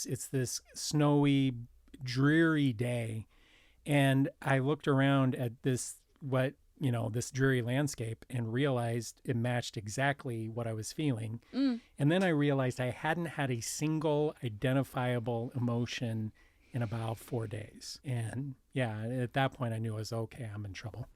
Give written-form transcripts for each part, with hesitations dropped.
it's this snowy, dreary day. And I looked around at this dreary landscape and realized it matched exactly what I was feeling. And then I realized I hadn't had a single identifiable emotion in about 4 days. And yeah, at that point I knew I was okay, I'm in trouble.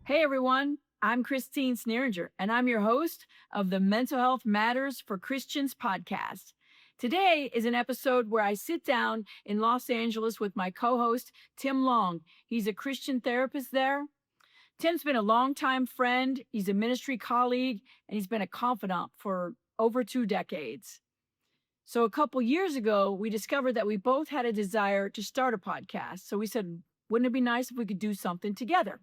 Hey everyone, I'm Christine Sneeringer, and I'm your host of the Mental Health Matters for Christians podcast. Today is an episode where I sit down in Los Angeles with my co-host, Tim Long. He's a Christian therapist there. Tim's been a longtime friend, he's a ministry colleague, and he's been a confidant for over 2 decades. So a couple years ago, we discovered that we both had a desire to start a podcast. So we said, wouldn't it be nice if we could do something together?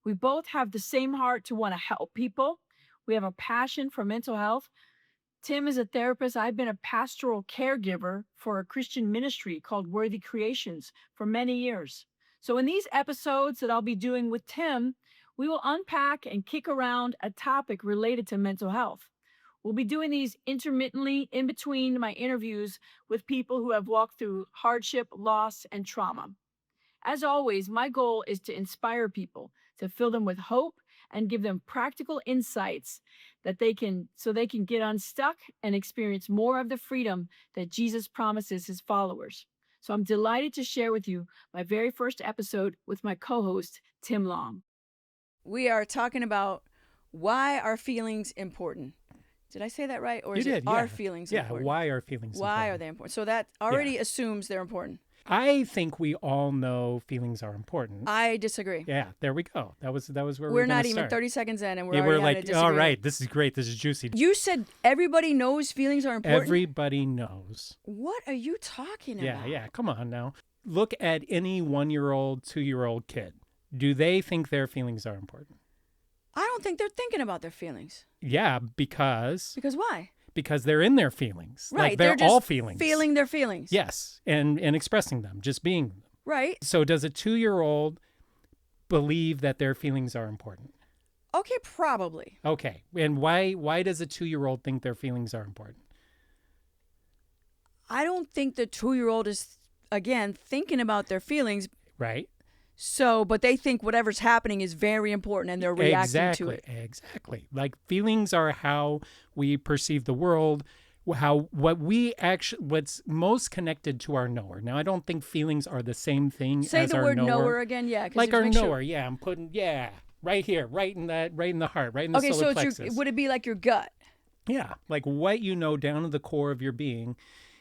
We both have the same heart to want to help people. We have a passion for mental health. Tim is a therapist. I've been a pastoral caregiver for a Christian ministry called Worthy Creations for many years. So in these episodes that I'll be doing with Tim, we will unpack and kick around a topic related to mental health. We'll be doing these intermittently in between my interviews with people who have walked through hardship, loss, and trauma. As always, my goal is to inspire people, to fill them with hope and give them practical insights that they can get unstuck and experience more of the freedom that Jesus promises his followers. So I'm delighted to share with you my very first episode with my co-host, Tim Long. We are talking about why are feelings important. Did I say that right? Or is it our feelings important? Yeah, why are feelings important? Why are they important? So that already assumes they're important. I think we all know feelings are important. I disagree. Yeah, there we go. That was where we're not even 30 seconds in, and we're we're already like, having a disagreement. all right, this is great. This is juicy. You said everybody knows feelings are important. Everybody knows. What are you talking about? Yeah. Come on now. Look at any 1-year-old, 2-year-old kid. Do they think their feelings are important? I don't think they're thinking about their feelings. Yeah, because why? Because they're in their feelings. Right. Like they're all feelings. Feeling their feelings. Yes. And expressing them, just being them. Right. So does a 2-year-old believe that their feelings are important? Okay, probably. Okay. And why does a 2-year-old think their feelings are important? I don't think the 2-year-old is, again, thinking about their feelings. Right. So, but they think whatever's happening is very important and they're reacting to it. Exactly. Like feelings are how we perceive the world, what's most connected to our knower. Now, I don't think feelings are the same thing Say as the our word knower. knower again, yeah. Like our knower, yeah. I'm putting, right here, right in the heart, right in the solar plexus. Okay, so would it be like your gut? Yeah, like what you know down to the core of your being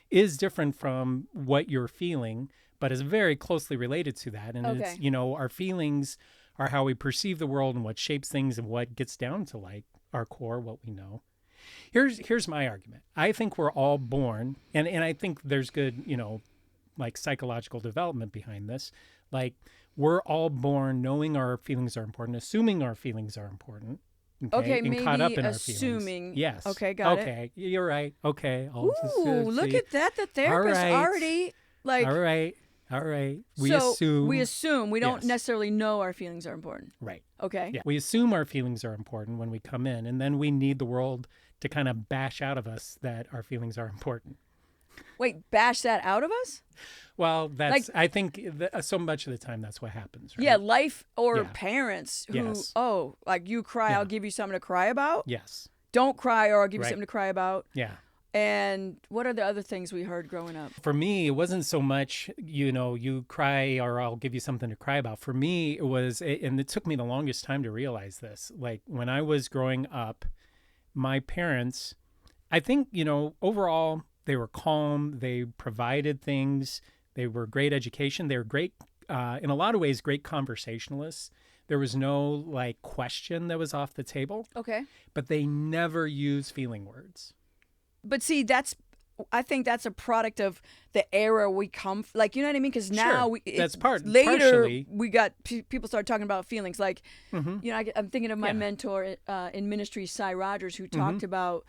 is different from what you're feeling, but is very closely related to that. And it's, our feelings are how we perceive the world and what shapes things and what gets down to like our core, what we know. Here's my argument. I think we're all born, and I think there's good, like psychological development behind this. Like we're all born knowing our feelings are important, assuming our feelings are important. Okay, and maybe caught up in assuming. Our feelings. Yes. Okay, got it. Okay, you're right. Okay. Look at that. The therapist already like. All right. We assume. We don't necessarily know our feelings are important. Right. Okay. Yeah. We assume our feelings are important when we come in, and then we need the world to kind of bash out of us that our feelings are important. Wait, bash that out of us? Well, I think so much of the time that's what happens, right? Yeah, life or parents who, like you cry, I'll give you something to cry about. Yes. Don't cry or I'll give you something to cry about. Yeah. And what are the other things we heard growing up? For me, it wasn't so much, you cry or I'll give you something to cry about. For me, it was, and it took me the longest time to realize this. Like when I was growing up, my parents, I think, overall, they were calm. They provided things. They were great education. They were great, in a lot of ways, great conversationalists. There was no question that was off the table. Okay. But they never used feeling words. But see, I think that's a product of the era we come, you know what I mean? Because now that's later partially. We got people started talking about feelings. I'm thinking of my mentor in ministry, Cy Rogers, who talked about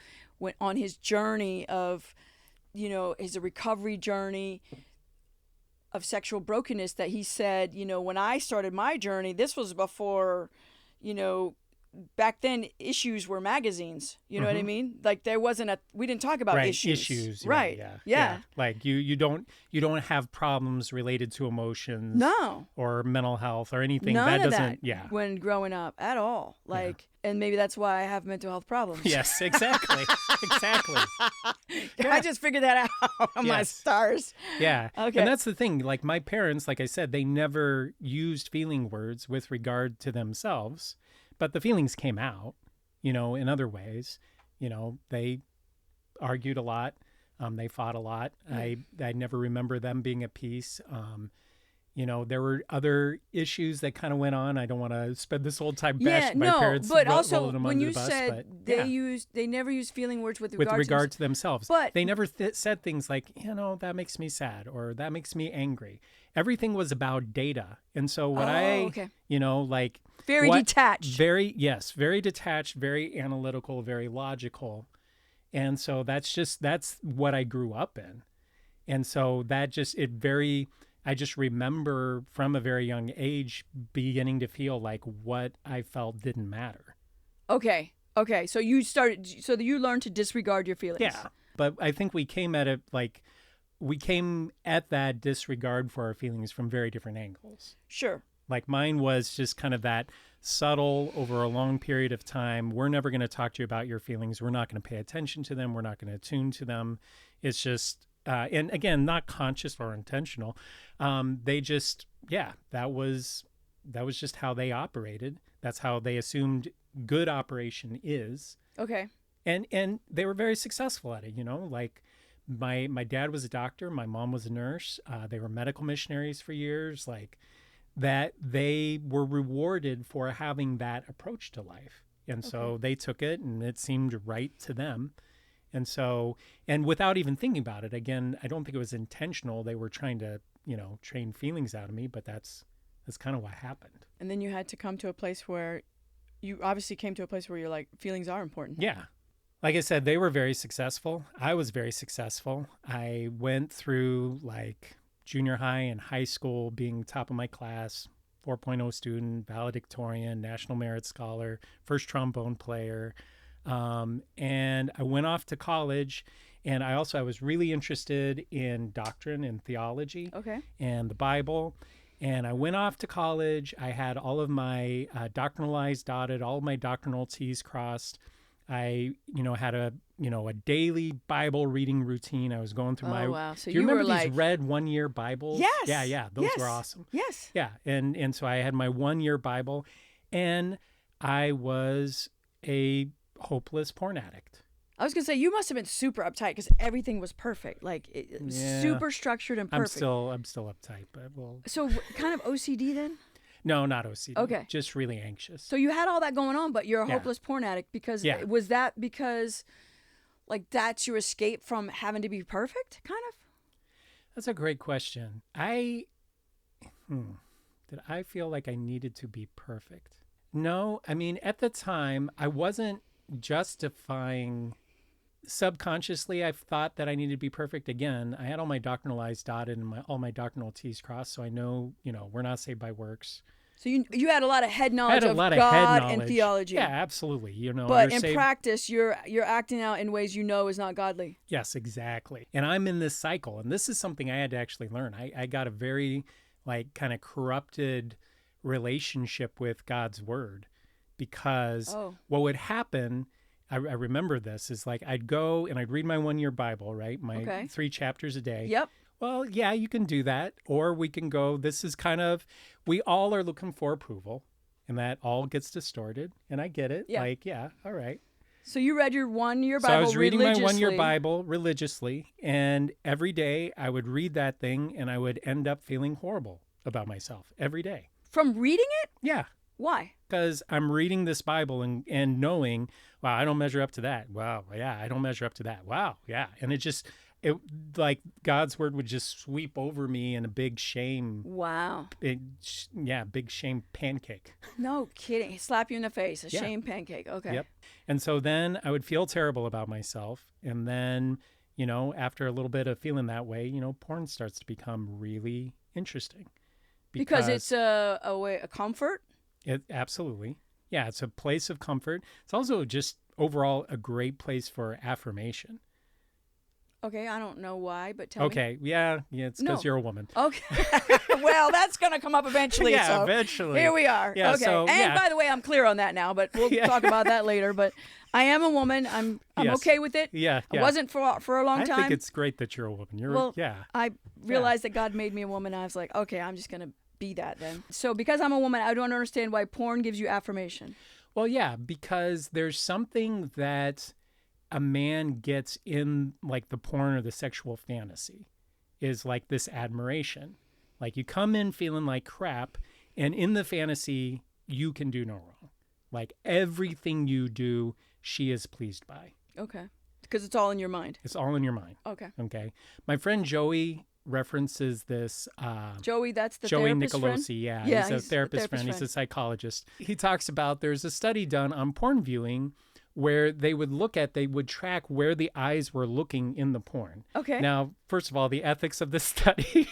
on his journey of, his recovery journey of sexual brokenness, that he said, when I started my journey, this was before, back then issues were magazines. You know what I mean? Like there wasn't we didn't talk about issues. Right. Yeah. Yeah. Like you don't have problems related to emotions. No. Or mental health or anything. None that of doesn't. that Yeah. when growing up at all. Like, and maybe that's why I have mental health problems. Yes, exactly. Exactly. I just figured that out on my stars. Yeah. Okay. And that's the thing. Like my parents, like I said, they never used feeling words with regard to themselves, but the feelings came out, in other ways. They argued a lot. They fought a lot. I never remember them being at peace. There were other issues that kind of went on. I don't want to spend this whole time bashing my parents. But also them when under you the bus, said they never used feeling words with regard to themselves. But they never said things like, that makes me sad or that makes me angry. Everything was about data. And so what like very detached. Very detached, very analytical, very logical. And so that's what I grew up in. And so I just remember from a very young age beginning to feel like what I felt didn't matter. Okay. So you learned to disregard your feelings. Yeah. But I think we came at that disregard for our feelings from very different angles. Sure. Like mine was just kind of that subtle over a long period of time. We're never going to talk to you about your feelings. We're not going to pay attention to them. We're not going to attune to them. It's just, and again, not conscious or intentional. They just, that was just how they operated. That's how they assumed good operation is. Okay. And they were very successful at it, like my dad was a doctor. My mom was a nurse. They were medical missionaries for years, like that they were rewarded for having that approach to life. And so they took it and it seemed right to them. And so, and without even thinking about it, again, I don't think it was intentional. They were trying to, train feelings out of me, but that's kind of what happened. And then you had to come to a place where you obviously came to a place where you're like, feelings are important. Yeah. Like I said, they were very successful. I was very successful. I went through like junior high and high school being top of my class, 4.0 student, valedictorian, National Merit Scholar, first trombone player. And I went off to college, and I was really interested in doctrine and theology and the Bible. And I went off to college. I had all of my doctrinal I's dotted, all of my doctrinal T's crossed. I, had a daily Bible reading routine. I was going through my. Wow. So do you remember were these red 1-year Bibles? Yes. Yeah. Those were awesome. Yes. Yeah. And so I had my 1-year Bible, and I was a hopeless porn addict. I was gonna say you must have been super uptight because everything was perfect, like super structured and perfect. I'm still uptight, but well. So kind of OCD then? No, not OCD. Okay. Just really anxious. So you had all that going on, but you're a hopeless porn addict because was that because like that's your escape from having to be perfect, kind of? That's a great question. Did I feel like I needed to be perfect? No, I mean, at the time, I wasn't justifying. Subconsciously, I thought that I needed to be perfect. Again, I had all my doctrinal I's dotted and all my doctrinal T's crossed, so I know, we're not saved by works. So you had a lot of head knowledge of God and theology. Yeah, absolutely. But in practice, you're acting out in ways is not godly. Yes, exactly. And I'm in this cycle, and this is something I had to actually learn. I got a very kind of corrupted relationship with God's word, because what would happen, I remember this, is like I'd go and I'd read my 1-year Bible, right? My 3 chapters a day. Yep. Well, yeah, you can do that. Or we can go, this is kind of, we all are looking for approval, and that all gets distorted. And I get it. Yeah. All right. So you read your 1-year Bible religiously. So I was reading my 1-year Bible religiously, and every day I would read that thing, and I would end up feeling horrible about myself every day. From reading it? Yeah. Why? Because I'm reading this Bible and knowing, wow, I don't measure up to that. Wow, yeah, I don't measure up to that. Wow, yeah. And it like God's word would just sweep over me in a big shame. Wow. Big shame pancake. No kidding. Slap you in the face. Shame pancake. Okay. Yep. And so then I would feel terrible about myself. And then, after a little bit of feeling that way, porn starts to become really interesting. Because it's a way, a comfort? Absolutely. Yeah, it's a place of comfort. It's also just overall a great place for affirmation. Okay, I don't know why, but tell me. Okay, yeah, it's because you're a woman. Okay. Well, that's going to come up eventually. Yeah, so eventually. Here we are. Yeah, okay. so, and by the way, I'm clear on that now, but we'll talk about that later. But I am a woman. I'm Yes. okay with it. Yeah. I wasn't for a long time. I think it's great that you're a woman. I realized that God made me a woman. I was like, okay, I'm just going to be that then. So because I'm a woman, I don't understand why porn gives you affirmation. Well, yeah, because there's something that a man gets in like the porn or the sexual fantasy is like this admiration. Like you come in feeling like crap, and in the fantasy, you can do no wrong. Like everything you do, she is pleased by. Okay. Because it's all in your mind. It's all in your mind. Okay. Okay. My friend Joey references this. Joey, that's the Joey therapist Nicolosi, friend? yeah. He's a therapist friend. He's a psychologist. He talks about there's a study done on porn viewing where they would track where the eyes were looking in the porn. Okay. Now, first of all, the ethics of this study,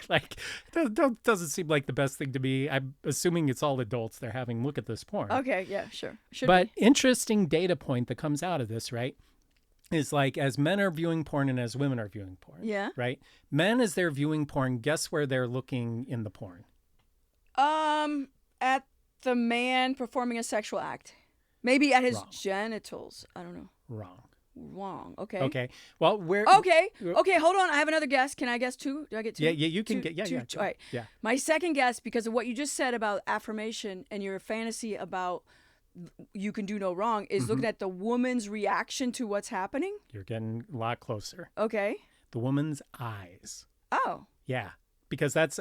doesn't seem like the best thing to me. I'm assuming it's all adults they're having look at this porn. Okay, yeah, sure. But interesting data point that comes out of this, right, is like as men are viewing porn and as women are viewing porn. Yeah. Right? Men, as they're viewing porn, guess where they're looking in the porn? At the man performing a sexual act. Maybe at his Wrong. genitals. I don't know. Wrong. Okay. Okay. Well, where? Okay. Hold on. I have another guess. Can I guess two? Do I get two? Yeah. You can two, get. Yeah. two, Yeah. All right. Yeah. My second guess, because of what you just said about affirmation and your fantasy about you can do no wrong, is looking at the woman's reaction to what's happening. You're getting a lot closer. Okay. The woman's eyes. Oh. Yeah. Because that's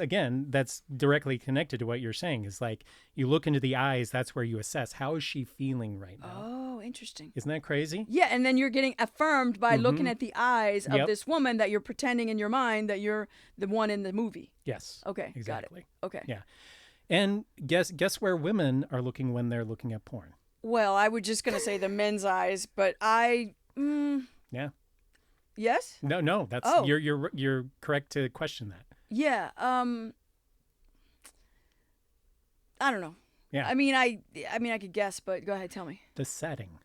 directly connected to what you're saying. Is like you look into the eyes, that's where you assess how is she feeling right now. Oh, interesting. Isn't that crazy? Yeah, and then you're getting affirmed by looking at the eyes of Yep. this woman that you're pretending in your mind that you're the one in the movie. Yes. Okay, Exactly. got it. Okay. Yeah. And guess where women are looking when they're looking at porn? Well, I was just going to say the men's eyes, but Yeah. Yes? No, that's you're correct to question that. Yeah, I don't know. Yeah. I mean I could guess, but go ahead, tell me. The setting.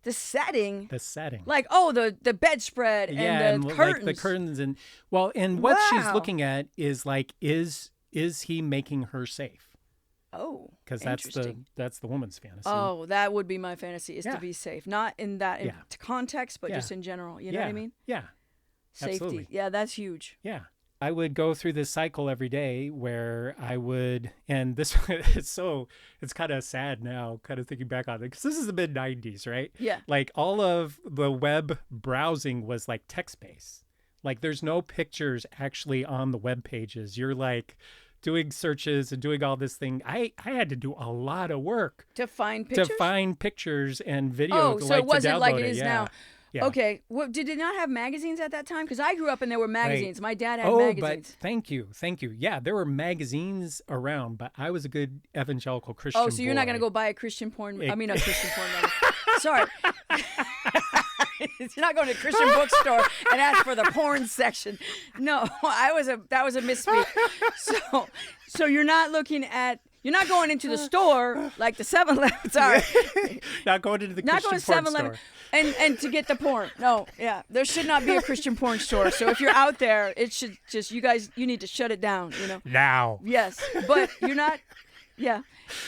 The setting? The setting. Like, the bedspread and the curtains. Like the curtains and what she's looking at is like is he making her safe? Oh, because that's the woman's fantasy. Oh, that would be my fantasy, is to be safe. Not in that context, but Yeah. just in general. You know what I mean? Yeah. Safety. Absolutely. Yeah, that's huge. Yeah. I would go through this cycle every day where I would, and this, it's kind of sad now, kind of thinking back on it, because this is the mid-90s, right? Yeah. Like all of the web browsing was like text-based. Like there's no pictures actually on the web pages. You're like doing searches and doing all this thing. I had to do a lot of work to find pictures and video. Oh, so it wasn't like it is yeah. now. Yeah. Okay. Well, did it not have magazines at that time? Because I grew up and there were magazines. Right. My dad had magazines. But thank you. Yeah, there were magazines around, but I was a good evangelical Christian. Oh, so you're not going to go buy a Christian porn? I mean, a Christian porn. Sorry. You're not going to a Christian bookstore and ask for the porn section. No, that was a misspeak. So you're not looking at. You're not going into the store like the 7-Eleven. Sorry. Not going into the Christian porn store. And to get the porn. No, yeah. There should not be a Christian porn store. So if you're out there, it should just, you need to shut it down, Now. Yes. But you're not, yeah.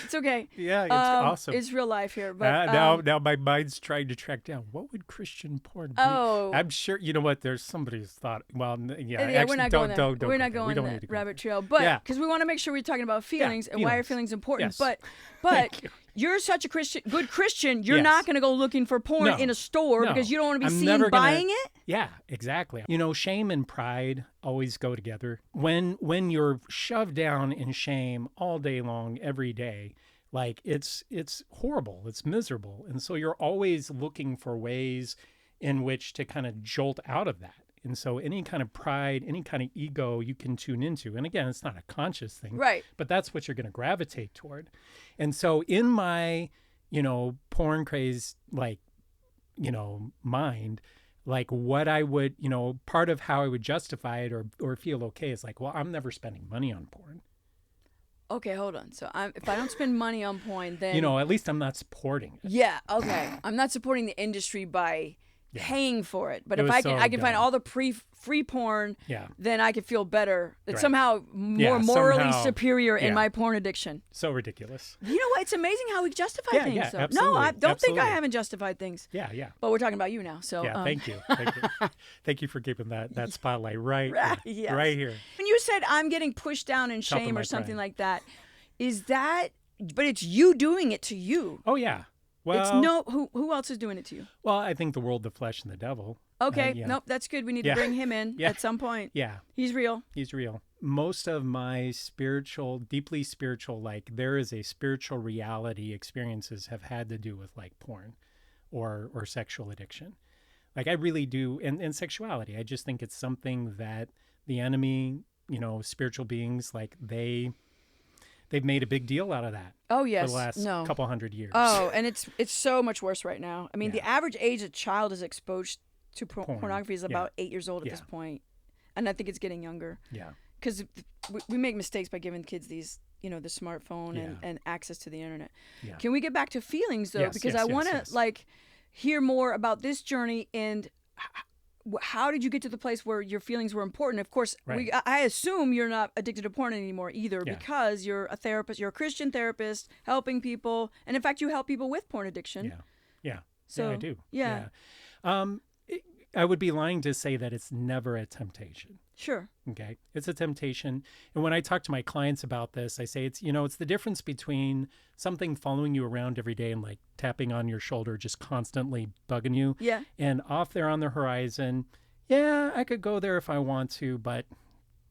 It's okay. Yeah, it's awesome. It's real life here. But now my mind's trying to track down what would Christian porn be. Oh. I'm sure, you know what, there's somebody's thought, actually, we're not going there. We're not going down that rabbit trail. But, because we want to make sure we're talking about feelings and why are feelings important. Yes. But you're such a good Christian, you're not going to go looking for porn in a store because you don't want to be seen buying it? Yeah, exactly. Shame and pride always go together. When you're shoved down in shame all day long, every day, like it's horrible, it's miserable. And so you're always looking for ways in which to kind of jolt out of that. And so any kind of pride, any kind of ego you can tune into. And again, it's not a conscious thing. Right. But that's what you're going to gravitate toward. And so in my, porn craze, mind, like what I would, part of how I would justify it or feel okay is like, well, I'm never spending money on porn. okay, hold on. So if I don't spend money on porn, then at least I'm not supporting it. Yeah, okay. I'm not supporting the industry by paying for it. But if I can find all the free porn, then I can feel better. It's somehow more morally superior in my porn addiction. So ridiculous. You know what? It's amazing how we justify things. Yeah, so. absolutely. No, I don't think I haven't justified things. Yeah. But we're talking about you now. So thank you. Thank you for keeping that spotlight right here. When you said I'm getting pushed down in shame or something like that, is that? But it's you doing it to you. Oh yeah. Well, it's who else is doing it to you? Well, I think the world, the flesh, and the devil. Okay, nope, that's good. We need to bring him in at some point. Yeah. He's real. He's real. Most of my deeply spiritual, there is a spiritual reality experiences have had to do with porn or sexual addiction. I really do. And sexuality. I just think it's something that the enemy, spiritual beings, they've made a big deal out of that. Oh, yes. For the last couple hundred years. Oh, and it's so much worse right now. I mean, the average age a child is exposed to pornography is about 8 years old at this point. And I think it's getting younger. Yeah. Because we make mistakes by giving kids these, the smartphone and access to the internet. Yeah. Can we get back to feelings, though? Yes, because I want to, hear more about this journey and how did you get to the place where your feelings were important? Of course, I assume you're not addicted to porn anymore either because you're a therapist. You're a Christian therapist helping people. And in fact, you help people with porn addiction. Yeah. So, I do. Yeah. I would be lying to say that it's never a temptation. Sure. Okay. It's a temptation. And when I talk to my clients about this, I say it's the difference between something following you around every day and tapping on your shoulder, just constantly bugging you. Yeah. And off there on the horizon, I could go there if I want to, but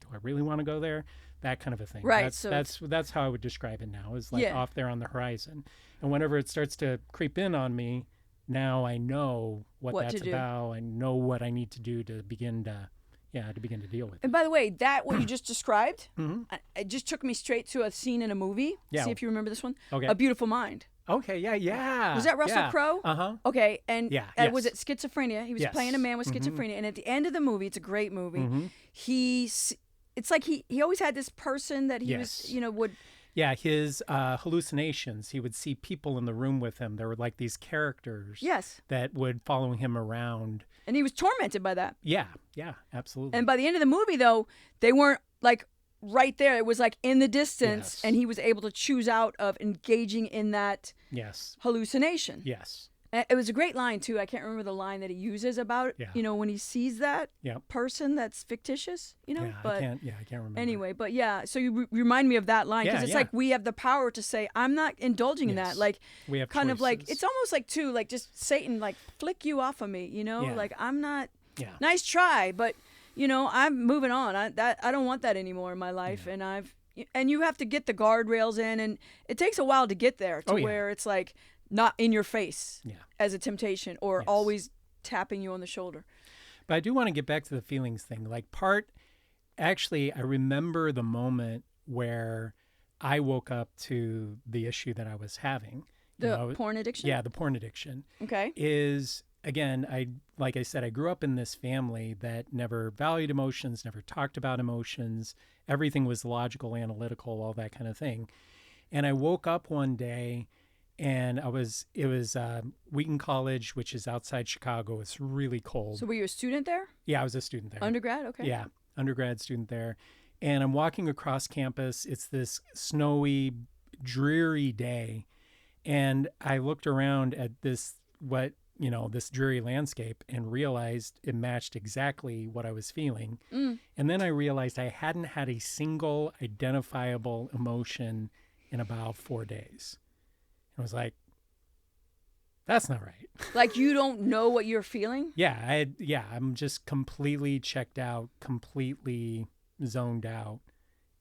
do I really want to go there? That kind of a thing. Right. That's how I would describe it now, is off there on the horizon. And whenever it starts to creep in on me, now I know what that's about. I know what I need to do to begin to deal with it. And by the way, what you just described, it just took me straight to a scene in a movie. Yeah. See if you remember this one. Okay. A Beautiful Mind. Okay, yeah. Was that Russell Crowe? Uh-huh. Okay, and was it schizophrenia? He was playing a man with schizophrenia, and at the end of the movie, it's a great movie, it's like he always had this person that he was, would... Yeah, his hallucinations. He would see people in the room with him. There were these characters that would follow him around. And he was tormented by that. Yeah, absolutely. And by the end of the movie, though, they weren't right there. It was in the distance, and he was able to choose out of engaging in that hallucination. Yes. And it was a great line, too. I can't remember the line that he uses about, when he sees that person that's fictitious, but I can't remember. Anyway, but so you remind me of that line, because it's we have the power to say, I'm not indulging in that. We have kind choices. of it's almost just Satan, flick you off of me, I'm not, nice try, but, I'm moving on. I don't want that anymore in my life. And you have to get the guardrails in, and it takes a while to get there to where it's not in your face as a temptation or always tapping you on the shoulder. But I do want to get back to the feelings thing. Actually, I remember the moment where I woke up to the issue that I was having. The porn addiction? Yeah, the porn addiction. Okay. Again, like I said, I grew up in this family that never valued emotions, never talked about emotions. Everything was logical, analytical, all that kind of thing. And I woke up one day, and it was Wheaton College, which is outside Chicago. It's really cold. So were you a student there? Yeah, I was a student there. Undergrad? Okay. Yeah, undergrad student there. And I'm walking across campus. It's this snowy, dreary day. And I looked around at this dreary landscape and realized it matched exactly what I was feeling. And then I realized I hadn't had a single identifiable emotion in about 4 days. I was like, that's not right. You don't know what you're feeling? I'm just completely checked out, completely zoned out.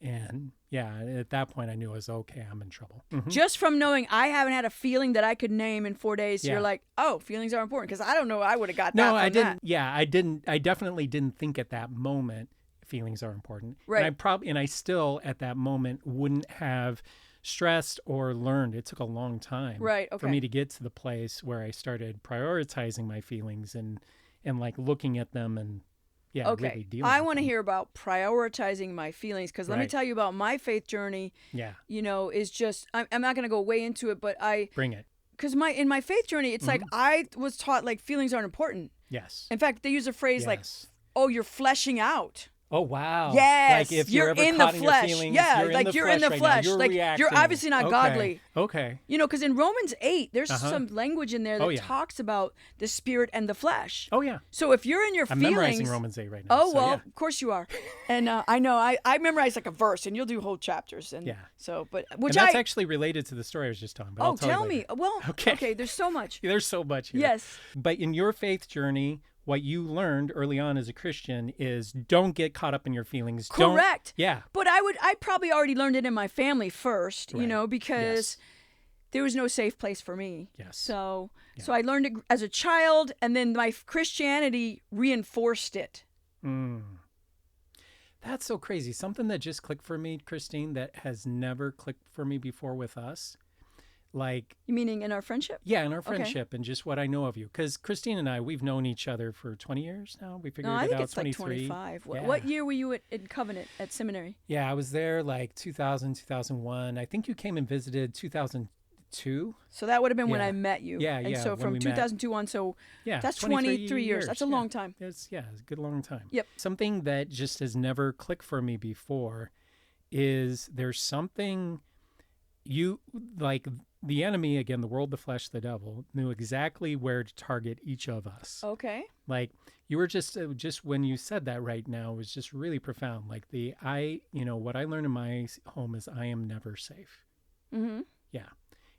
And at that point I knew I was okay. I'm in trouble. Mm-hmm. Just from knowing I haven't had a feeling that I could name in 4 days, you're like, oh, feelings are important. Because I don't know I would have got that. No, I didn't. Yeah, I didn't. I definitely didn't think at that moment feelings are important. Right. And I still at that moment wouldn't have stressed or learned. It took a long time for me to get to the place where I started prioritizing my feelings and looking at them and Yeah. Okay. Really dealing I with want to them. hear about prioritizing my feelings, because let me Right. tell you about my faith journey. Yeah. Is just, I'm not going to go way into it, but Bring it. because in my faith journey, it's like I was taught like feelings aren't important. Yes. In fact, they use a phrase like, Yes. "Oh, you're fleshing out." Oh, wow. Yes, Like if you're ever in caught the in your flesh. feelings, Yeah, you're like in the you're flesh in the right flesh. now. You're Like reacting. you're obviously not Okay. godly. Okay. Because in Romans 8, there's Uh-huh. some language in there that Oh, yeah. talks about the spirit and the flesh. Oh, yeah. So if you're in your I'm feelings, memorizing Romans 8 right now. oh so, well, yeah. of course you are. And I know I memorize like a verse, and you'll do whole chapters. And Yeah. so, but And which that's actually related to the story I was just telling. But I'll tell tell you me. later. Well, Okay. okay. There's so much. There's so much here. Yes. But in your faith journey, what you learned early on as a Christian is don't get caught up in your feelings. Correct. Yeah. But I probably already learned it in my family first, Right. because there was no safe place for me. Yes. So I learned it as a child, and then my Christianity reinforced it. That's so crazy. Something that just clicked for me, Christine, that has never clicked for me before with us. Like, Meaning in our friendship? yeah, in our friendship and just what I know of you. Because Christine and I, we've known each other for 20 years now. We figured No, I it think out, it's like 23. 25. Yeah. What year were you in Covenant at seminary? Yeah, I was there like 2000, 2001. I think you came and visited 2002. So that would have been when Yeah. I met you. Yeah, And yeah, so when from we met. 2002 on, so Yeah, that's 23 23 years. That's a Yeah. long time. It's a good long time. Yep. Something that just has never clicked for me before is there's something you like the enemy, again, the world, the flesh, the devil, knew exactly where to target each of us. Okay. Like you were just when you said that right now was just really profound. Like what I learned in my home is I am never safe. Mm-hmm. Yeah.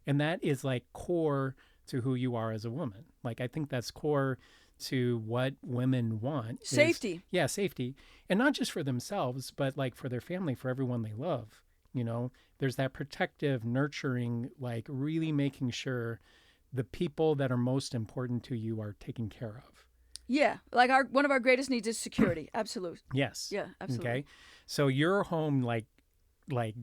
And that is like core to who you are as a woman. Like I think that's core to what women want. Safety. Safety. And not just for themselves, but like for their family, for everyone they love. There's that protective, nurturing, like really making sure the people that are most important to you are taken care of. Yeah. Like one of our greatest needs is security. Absolute. Yes. Yeah, absolutely. Okay. So your home like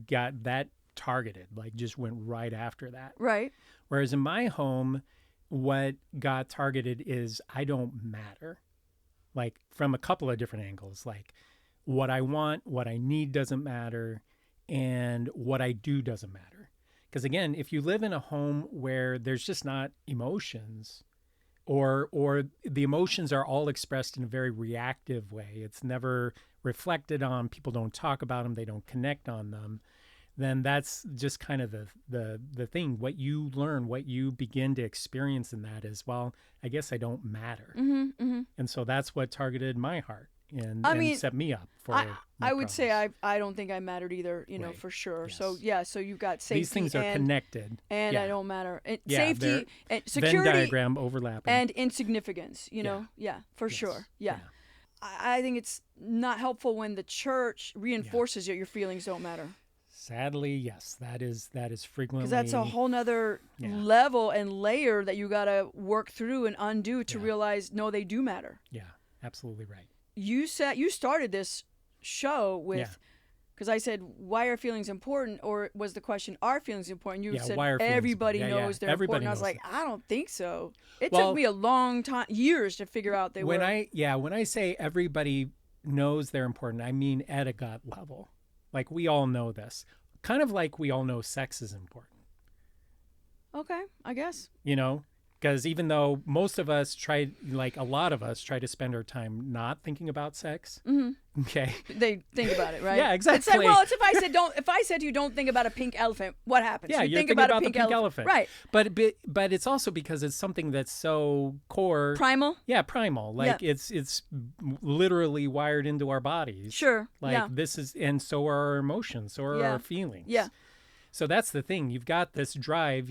got that targeted, like just went right after that. Right. Whereas in my home, what got targeted is I don't matter. Like from a couple of different angles, like what I want, what I need doesn't matter, and what I do doesn't matter. Because again, if you live in a home where there's just not emotions, or the emotions are all expressed in a very reactive way, it's never reflected on, people don't talk about them, they don't connect on them, then that's just kind of the thing. What you learn, what you begin to experience in that is, well, I guess I don't matter. Mm-hmm, mm-hmm. And so that's what targeted my heart and set me up for I would say I don't think I mattered either, Right. for sure. Yes. So you've got safety. These things are connected. And Yeah. I don't matter. Yeah, Safety and Venn security diagram overlapping. and insignificance, Yeah. Yeah, for Yes. sure. Yeah. I think it's not helpful when the church reinforces that your feelings don't matter. Sadly, yes, that is frequently, Because that's a whole nother level and layer that you got to work through and undo to realize, no, they do matter. Yeah, absolutely right. You started this show with, because I said, why are feelings important? Or was the question, are feelings important? You said, why are feelings everybody important? knows they're Everybody important. I was knows like, I don't think so. It Well, took me a long time, years to figure out they were. When I say everybody knows they're important, I mean at a gut level. Like we all know this. Kind of like we all know sex is important. Okay, I guess. Because even though most of us a lot of us try to spend our time not thinking about sex. Mm-hmm. Okay. They think about it, right? Yeah, exactly. It's like, well, it's if I said to you don't think about a pink elephant, what happens? Yeah, you you're think thinking about a the pink elephant. Right. But it's also because it's something that's so core. Primal? Yeah, primal. Like it's literally wired into our bodies. Sure. Like this is, and so are our emotions, so are our feelings. Yeah. So that's the thing. You've got this drive,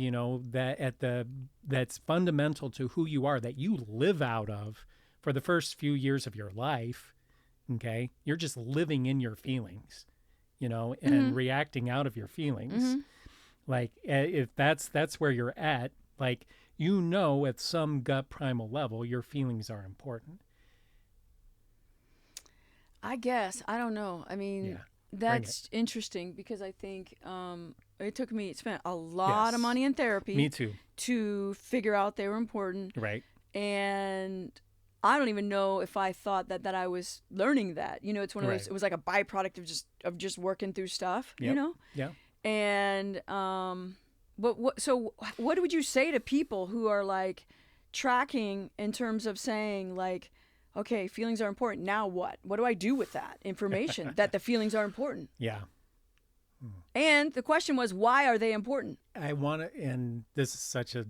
that's fundamental to who you are, that you live out of for the first few years of your life. Okay, you're just living in your feelings, and reacting out of your feelings. Mm-hmm. Like if that's where you're at, like at some gut primal level, your feelings are important. I guess. I don't know. I mean, that's interesting because I think it spent a lot of money in therapy. Me too. To figure out they were important. Right. And I don't even know if I thought that I was learning that. You know, it's one of those. It was like a byproduct of just working through stuff. Yep. You know. Yeah. And so what would you say to people who are like tracking in terms of saying like, okay, feelings are important. Now what? What do I do with that information that the feelings are important? Yeah. And the question was, why are they important? I want to, and this is such a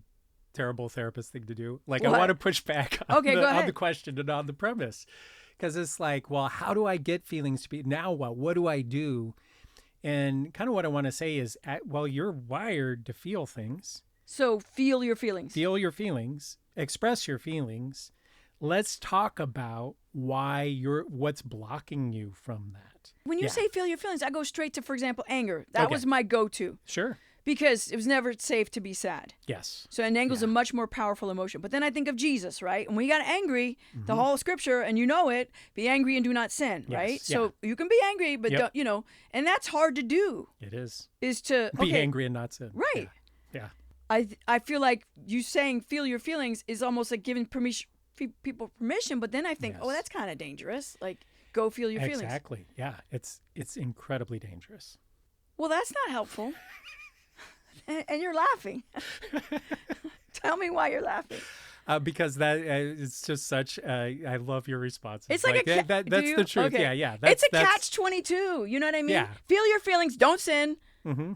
terrible therapist thing to do. Like, What? I want to push back on, Okay, go on ahead. the question and on the premise. Because it's like, well, how do I get feelings to be, now what? What do I do? And kind of what I want to say is, well, you're wired to feel things. So feel your feelings. Feel your feelings. Express your feelings. Let's talk about what's blocking you from that. When you say feel your feelings, I go straight to, for example, anger. That was my go-to. Sure. Because it was never safe to be sad. Yes. So and anger's a much more powerful emotion. But then I think of Jesus, right? And when he got angry, the whole scripture, and you know it, be angry and do not sin, right? So you can be angry, but don't, you know, and that's hard to do. It is. Is to be angry and not sin. Right. Yeah. I feel like you saying feel your feelings is almost like giving people permission, but then I think, oh, that's kind of dangerous. Like, go feel your feelings. Exactly. Yeah. It's incredibly dangerous. Well, that's not helpful. And you're laughing. Tell me why you're laughing. Because that it's just such. I love your responses. It's like a that's the truth. Okay. Yeah. It's a catch-22. You know what I mean? Yeah. Feel your feelings. Don't sin. Mm-hmm.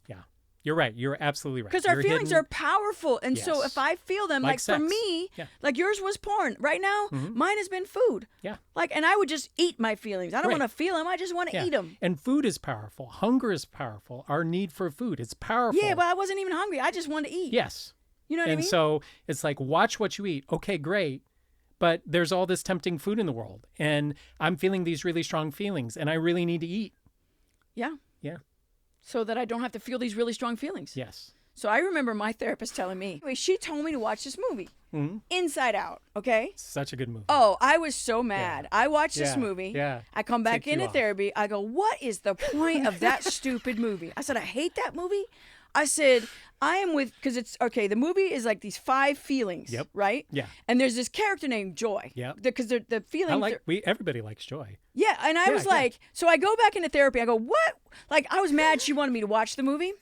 Yeah. You're right. You're absolutely right. Because our feelings are powerful, and so if I feel them, like for sex. me, like yours was porn. Right now, mine has been food. Yeah. Like, and I would just eat my feelings. I don't want to feel them. I just want to eat them. And food is powerful. Hunger is powerful. Our need for food, it's powerful. Yeah, but I wasn't even hungry. I just wanted to eat. Yes. You know what I mean? And so it's like, watch what you eat. Okay, great. But there's all this tempting food in the world. And I'm feeling these really strong feelings. And I really need to eat. Yeah. Yeah. So that I don't have to feel these really strong feelings. Yes. So I remember my therapist telling me, she told me to watch this movie, Inside Out, okay? Such a good movie. Oh, I was so mad. I watched this movie. Yeah. I come back into therapy. I go, what is the point of that stupid movie? I said, I hate that movie. I said, I am with, because it's, okay, the movie is like these 5 feelings, right? Yeah. And there's this character named Joy. Yeah. Because the feelings. Everybody likes joy. Yeah, and I was like, so I go back into therapy. I go, what? Like, I was mad she wanted me to watch the movie.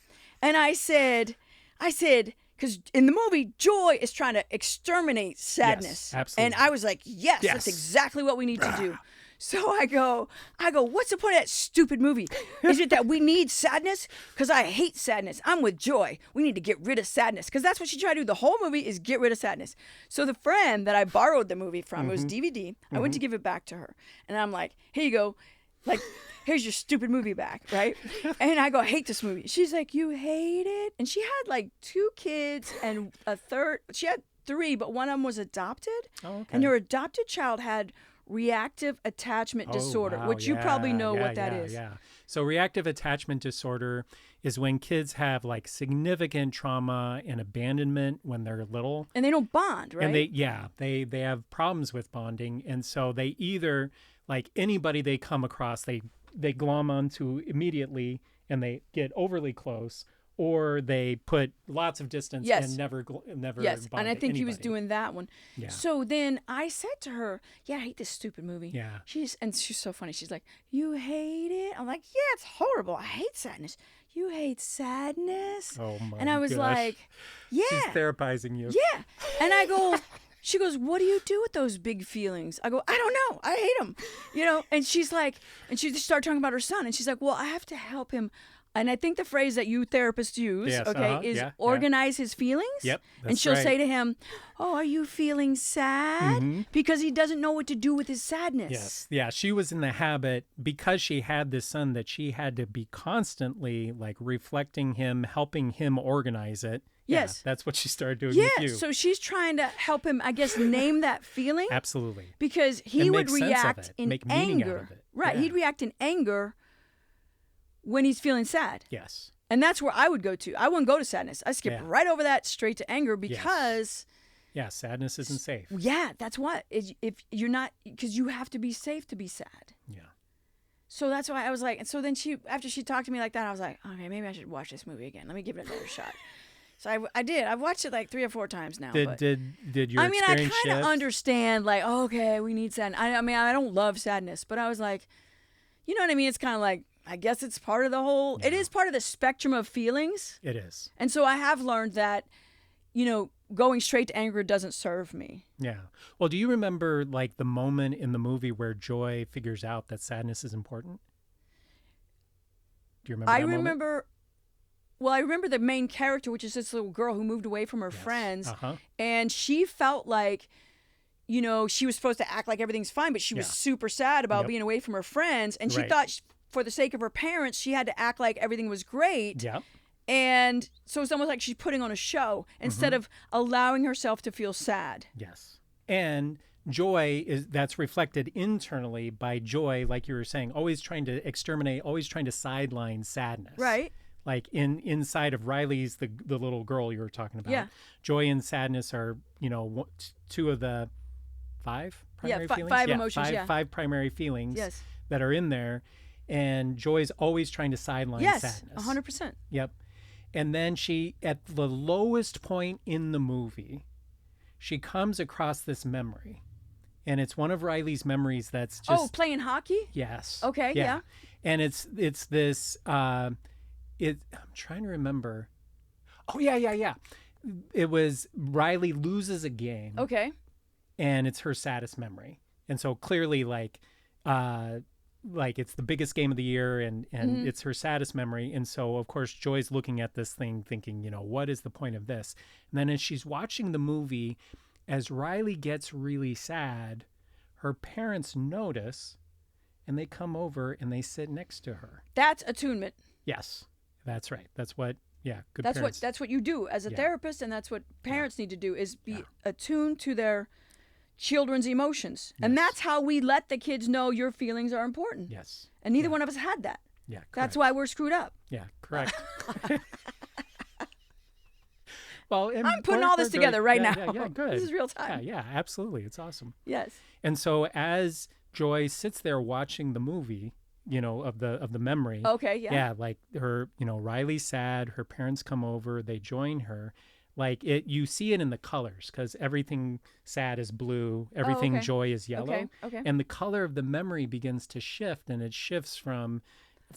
And I said, because in the movie, Joy is trying to exterminate sadness. Yes, absolutely. And I was like, yes, that's exactly what we need to do. So I go, what's the point of that stupid movie? Is it that we need sadness? Because I hate sadness. I'm with Joy. We need to get rid of sadness. Because that's what she tried to do. The whole movie is get rid of sadness. So the friend that I borrowed the movie from, it was DVD. I went to give it back to her. And I'm like, here you go. Like, here's your stupid movie back, right? And I go, I hate this movie. She's like, you hate it? And she had like 2 kids and a third. She had 3, but one of them was adopted. Oh, okay. And her adopted child had reactive attachment disorder, which you probably know what that is. Yeah. So reactive attachment disorder is when kids have like significant trauma and abandonment when they're little. And they don't bond, right? And they have problems with bonding. And so they either, like anybody they come across, they glom onto immediately and they get overly close, or they put lots of distance and never bond and I think he was doing that one. Yeah. So then I said to her, I hate this stupid movie. Yeah. She's so funny. She's like, you hate it? I'm like, yeah, it's horrible. I hate sadness. You hate sadness? Oh my And I was like, yeah. She's therapizing you. Yeah. And I go, she goes, what do you do with those big feelings? I go, I don't know. I hate them. You know? And she's like, and she just started talking about her son. And she's like, well, I have to help him. And I think the phrase that you therapists use, is organize his feelings. Yep. And she'll say to him, oh, are you feeling sad? Because he doesn't know what to do with his sadness. Yes. Yeah. She was in the habit, because she had this son, that she had to be constantly like reflecting him, helping him organize it. Yes. Yeah, that's what she started doing with you. So she's trying to help him, I guess, name that feeling. Absolutely. Because he would react in make meaning anger. out of it. Right. Yeah. He'd react in anger when he's feeling sad. Yes. And that's where I would go to. I wouldn't go to sadness. I skip right over that straight to anger because... Yeah, sadness isn't safe. Yeah, that's what. If you're not... Because you have to be safe to be sad. Yeah. So that's why I was like... And so then after she talked to me like that, I was like, okay, maybe I should watch this movie again. Let me give it another shot. So I did. I've watched it like 3 or 4 times now. Did your I experience kind of shift? understand, like, okay, we need sadness. I mean, I don't love sadness, but I was like, you know what I mean? It's kind of like, I guess it's part of the whole, it is part of the spectrum of feelings. It is. And so I have learned that, going straight to anger doesn't serve me. Yeah. Well, do you remember like the moment in the movie where Joy figures out that sadness is important? Do you remember that moment? Well, I remember the main character, which is this little girl who moved away from her friends. And she felt like, she was supposed to act like everything's fine, but she was super sad about being away from her friends. And she thought for the sake of her parents, she had to act like everything was great. Yeah. And so it's almost like she's putting on a show instead of allowing herself to feel sad. Yes. And joy that's reflected internally by Joy, like you were saying, always trying to exterminate, always trying to sideline sadness. Right. Like inside of Riley's, the little girl you were talking about. Yeah. Joy and sadness are, 2 of the 5 primary feelings. 5 emotions. 5 primary feelings Yes. that are in there. And Joy's always trying to sideline sadness. 100%. Yep. And then she, at the lowest point in the movie, she comes across this memory. And it's one of Riley's memories that's just... Oh, playing hockey? Yes. Okay, yeah. And it's this... I'm trying to remember. Oh, yeah. It was Riley loses a game. Okay. And it's her saddest memory. And so clearly, like it's the biggest game of the year and it's her saddest memory. And so, of course, Joy's looking at this thing thinking, what is the point of this? And then as she's watching the movie, as Riley gets really sad, her parents notice and they come over and they sit next to her. That's attunement. Yes, that's right. That's what, good that's parents. That's what you do as a therapist, and that's what parents need to do, is be attuned to their children's emotions. And that's how we let the kids know your feelings are important. Yes. And neither one of us had that. Yeah, correct. That's why we're screwed up. Yeah, correct. Well, I'm putting all this together right now. Yeah, good. This is real time. Yeah, absolutely. It's awesome. Yes. And so as Joy sits there watching the movie, of the memory. Okay, yeah. Yeah, like her, Riley's sad, her parents come over, they join her. Like you see it in the colors, because everything sad is blue, everything joy is yellow. Okay. And the color of the memory begins to shift, and it shifts from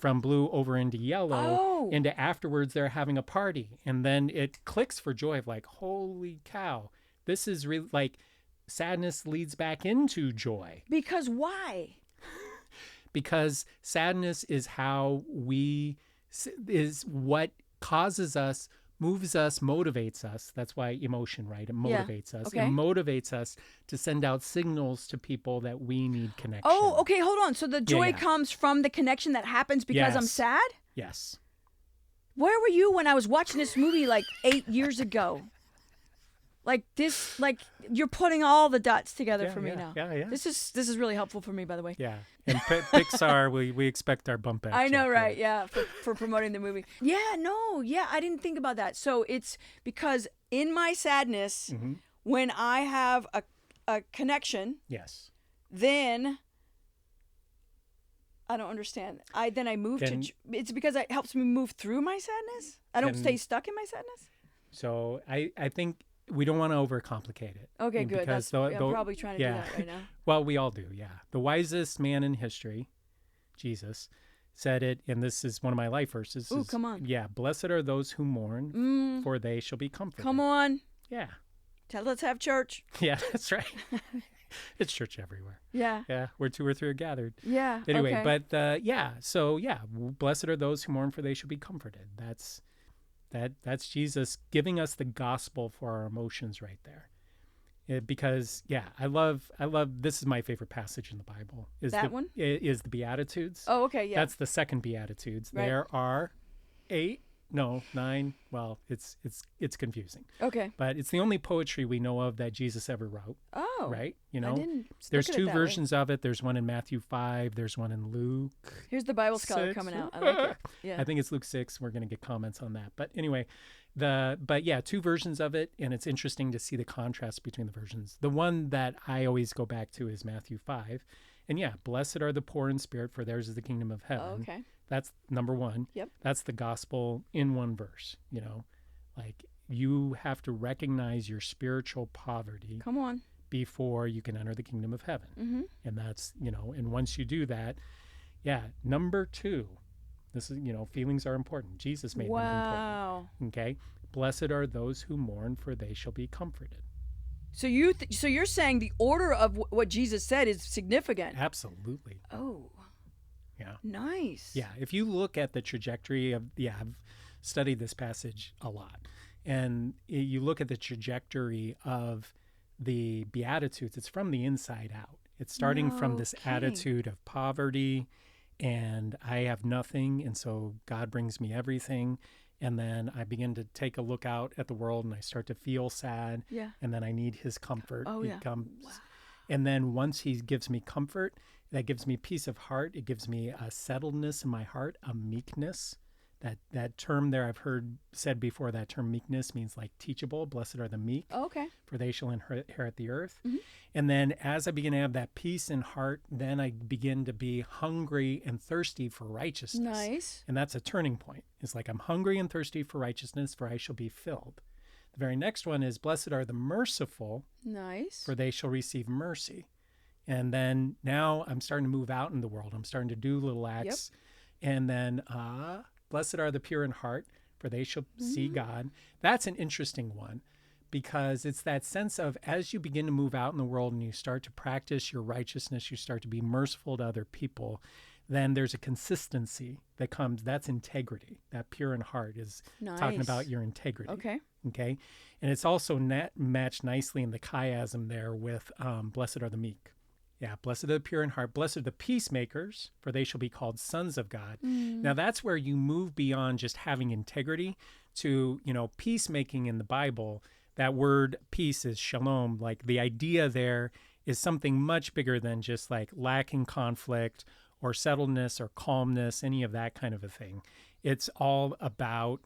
blue over into yellow, into afterwards they're having a party. And then it clicks for Joy of like, holy cow, this is really like sadness leads back into joy. Because why? Because sadness is is what causes us, moves us, motivates us. That's why emotion, right? It motivates us. Okay. It motivates us to send out signals to people that we need connection. Oh, okay, hold on. So the joy comes from the connection that happens because I'm sad? Yes. Where were you when I was watching this movie like 8 years ago? Like this, like you're putting all the dots together for me now. Yeah. This is really helpful for me, by the way. Yeah. And Pixar, we expect our bump back. I know, right? Yeah, for promoting the movie. Yeah, I didn't think about that. So it's because in my sadness, when I have a connection, yes, then I don't understand. I move to. It's because it helps me move through my sadness. I don't stay stuck in my sadness. So I think. We don't want to overcomplicate it. Okay, good. I'm probably trying to do that right now. Well, we all do, yeah. The wisest man in history, Jesus, said it, and this is one of my life verses. Ooh, come on. Yeah, blessed are those who mourn, for they shall be comforted. Come on. Yeah. Let's have church. Yeah, that's right. It's church everywhere. Yeah. Yeah, where 2 or 3 are gathered. Yeah. Anyway, okay. but so blessed are those who mourn, for they shall be comforted. That's Jesus giving us the gospel for our emotions right there. Because I love this is my favorite passage in the Bible. Is the Beattitudes. Oh, okay, yeah. That's the second Beatitudes. Right. There are 9. Well, it's confusing. Okay. But it's the only poetry we know of that Jesus ever wrote. Oh. Right? I didn't there's look at 2 it versions of it. There's one in Matthew 5. There's one in Luke. Here's the Bible scholar 6. coming out. I like it. Yeah. I think it's Luke 6. We're going to get comments on that. But anyway, 2 versions of it, and it's interesting to see the contrast between the versions. The one that I always go back to is Matthew 5. And blessed are the poor in spirit, for theirs is the kingdom of heaven. Oh, okay. That's number 1. Yep. That's the gospel in one verse, like, you have to recognize your spiritual poverty. Come on. Before you can enter the kingdom of heaven. Mm-hmm. And that's, and once you do that, number 2, this is, feelings are important. Jesus made them important. Okay. Blessed are those who mourn, for they shall be comforted. So you're saying the order of what Jesus said is significant. Absolutely. Oh. Yeah. Nice. Yeah. If you look at the trajectory of, I've studied this passage a lot, and you look at the trajectory of the Beatitudes, it's from the inside out. It's starting from this attitude of poverty and I have nothing, and so God brings me everything. And then I begin to take a look out at the world and I start to feel sad. Yeah. And then I need his comfort. Oh, yeah. Wow. And then once he gives me comfort, that gives me peace of heart. It gives me a settledness in my heart, a meekness. That term there I've heard said before, that term meekness means like teachable. Blessed are the meek, for they shall inherit the earth. Mm-hmm. And then as I begin to have that peace in heart, then I begin to be hungry and thirsty for righteousness. Nice. And that's a turning point. It's like I'm hungry and thirsty for righteousness, for I shall be filled. The very next one is blessed are the merciful, nice, for they shall receive mercy. And then now I'm starting to move out in the world. I'm starting to do little acts. Yep. And then blessed are the pure in heart, for they shall see God. That's an interesting one because it's that sense of as you begin to move out in the world and you start to practice your righteousness, you start to be merciful to other people, then there's a consistency that comes. That's integrity. That pure in heart is talking about your integrity. Okay. And it's also matched nicely in the chiasm there with blessed are the meek. Yeah, blessed are the pure in heart. Blessed are the peacemakers, for they shall be called sons of God. Now, that's where you move beyond just having integrity to, peacemaking in the Bible. That word peace is shalom. Like the idea there is something much bigger than just like lacking conflict or settledness or calmness, any of that kind of a thing. It's all about,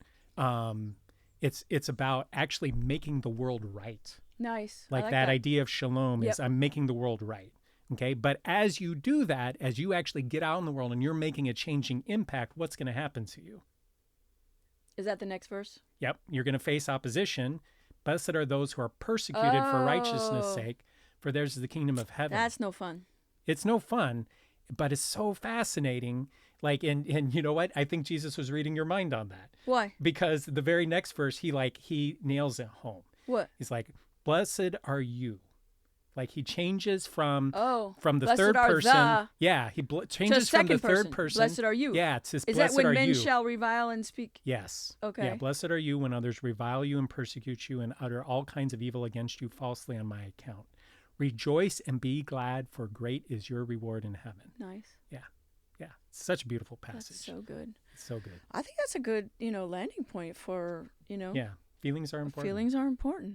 it's about actually making the world right. Nice. Like that idea of shalom is I'm making the world right. Okay, but as you do that, as you actually get out in the world and you're making a changing impact, what's going to happen to you? Is that the next verse? Yep, you're going to face opposition. Blessed are those who are persecuted for righteousness' sake, for theirs is the kingdom of heaven. That's no fun. It's no fun, but it's so fascinating. Like, and you know what? I think Jesus was reading your mind on that. Why? Because the very next verse, he nails it home. What? He's like, blessed are you. Like he changes from the blessed third person. He changes from the third person. Blessed are you. Yeah, it's is that when men shall revile and speak? Yes. Okay. Yeah, blessed are you when others revile you and persecute you and utter all kinds of evil against you falsely on my account. Rejoice and be glad, for great is your reward in heaven. Nice. Yeah. Yeah. It's such a beautiful passage. That's so good. It's so good. I think that's a good, landing point for, Yeah. Feelings are important. Feelings are important.